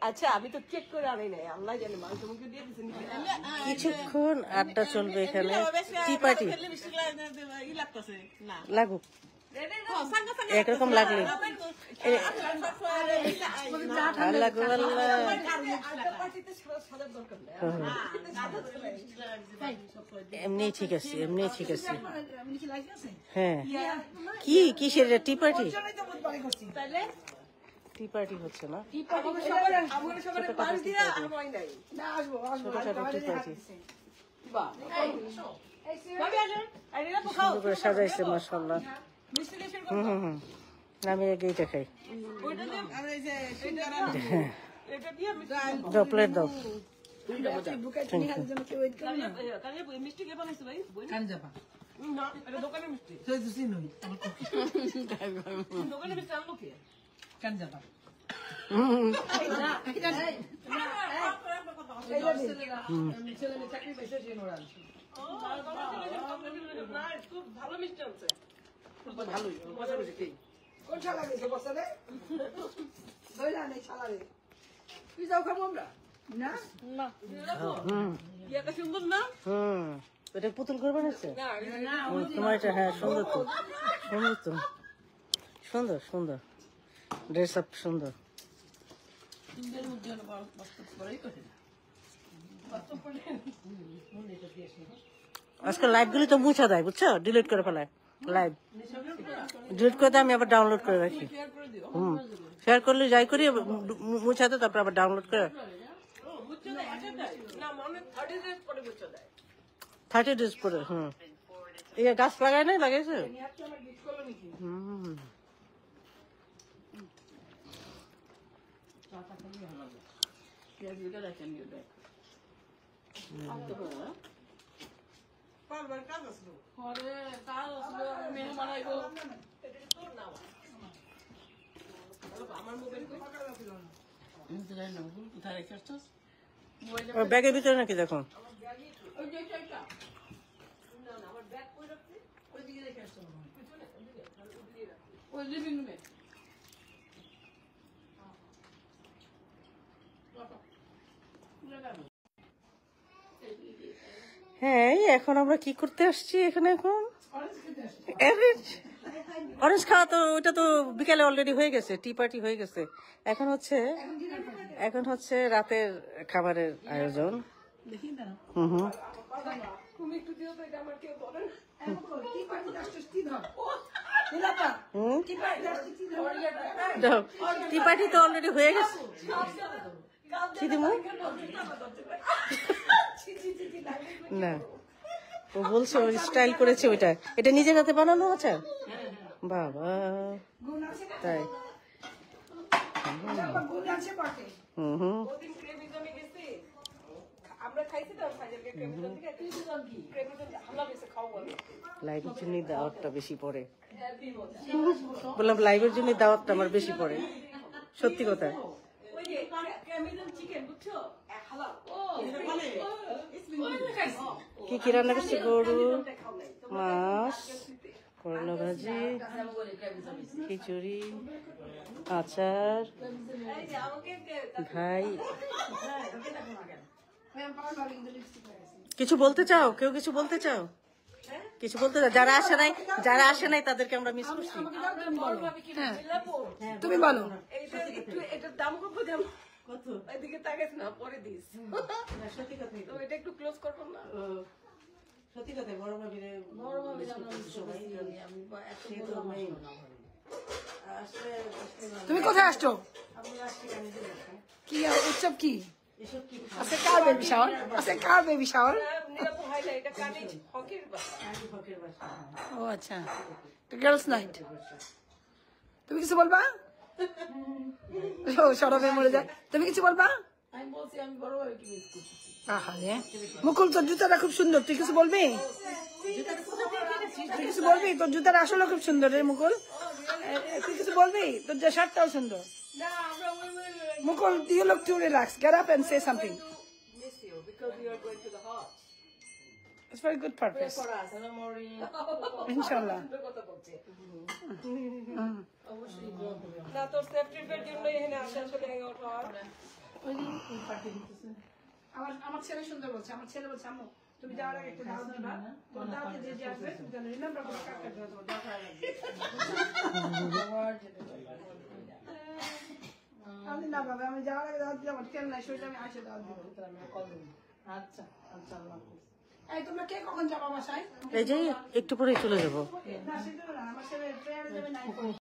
আচ্ছা আমি তো চেক করে আনি নাই, আল্লাহ জানে মাংস মুখে দিয়ে দিচ্ছেন। কিছুক্ষণ আড্ডা চলবে এখানে, টি পার্টি লাগুক একরকম লাগলে এমনি ঠিক আছে, এমনি ঠিক আছে। হ্যাঁ কি কিসের টি পার্টি? টি পার্টি হচ্ছে না, সুন্দর করে সাজাইছে মাশাআল্লাহ। আমি এইটা খাই, দাও প্লেট দাও। এটা পুতুল করে বানাচ্ছে তোমার এটা? হ্যাঁ সুন্দর তো, সুন্দর তো, সুন্দর সুন্দর ড্রেস আপ, সুন্দর। আজকাল লাইভ গুলি তো মুছা দেয়, বুঝছো, ডিলিট করে ফেলায়। লাইভ ডিলিট করে আমি আবার ডাউনলোড করে রাখি। শেয়ার করলে যাই করি মুছাতে, তারপর আবার ডাউনলোড করে 30 days পরে। এই গাছ লাগায় নাই, লাগাইছে। ব্যাগের ভিতরে নাকি? দেখো হ্যাঁ, এখন আমরা কি করতে আসছি এখানে? এখন অরেঞ্জ খাওয়া তো, ওইটা তো বিকালে অলরেডি হয়ে গেছে, টি পার্টি হয়ে গেছে। এখন হচ্ছে রাতের খাবারের আয়োজন। টি পার্টি তো অলরেডি হয়ে গেছে। না, ও বলছে ওই স্টাইল করেছে ওইটা, এটা নিজের হাতে বানানো আছে। বাবা তাই? লাইভের জন্য দাওয়াতটা বেশি পড়ে, বললাম লাইভের জন্য দাওয়াতটা আমার বেশি পড়ে, সত্যি কথা। কি কি রান্না করছে? গরু, মাছ, করলা ভাজি, খিচুড়ি, আচার। ভাই কিছু বলতে চাও? কেউ কিছু বলতে চাও? কিছু বলতে চাও? যারা আসে নাই তাদেরকে আমরা মিস করছি। তুমি বলো। এটার দাম কত? এদিকে তাকাস না, পরে দিস। সত্যি কথা, এটা একটু ক্লোজ করবো না? সত্যি কথা, বড় ভাবি তুমি কোথায় আসছো? কি উৎসব? কি আছে? কার বেবি শাওয়ার? আছে কার বেবি শাওয়ার? ও আচ্ছা, গার্লস নাইট। তুমি কিছু বলবা? সরবে মরে যায়। তুমি কিছু বলবা? আমি বলছি আমি বড় ভাবে কি মিস করতেছি। মুকুল তোর জুতাটা খুব সুন্দর, তুই কিছু বলবি? তুই কিছু বলবি? তোর জুতাটা আসলে খুব সুন্দর রে মুকুল, তুই কিছু বলবি? তোর যে শার্টটাও সুন্দর। মুকুল, you look too relaxed. Get up and say something. It's for a good purpose. Inshallah. না তোর সেফটির জন্য এখানে আসা আসলে হ্যাংআউট হওয়ার আমার ছেলে সুন্দর বলছে, আমার ছেলে বলছে আম্মু তুমি যাওয়ার আগে একটা দাওয়াত দিবা, তোমার দাওয়াতে যে যে আসবে তুমি জানো রিমেম্বার করে কাকা দিবা, তোমার দাওয়াত করা লাগবে। আমি না বাবা, আমি যাওয়ার আগে দাওয়াত দিলাম, আমার খেয়াল নাই, শরীরে আমি আসে দাওয়াত দিব। আচ্ছা আচ্ছা, আল্লাহ হাফেজ। এই তোমরা কে কখন যাবা বাসায়? এই যে একটু পরেই চলে যাবো। না সেটা না, আমার ছেলে ট্রেনে যাবে 9:40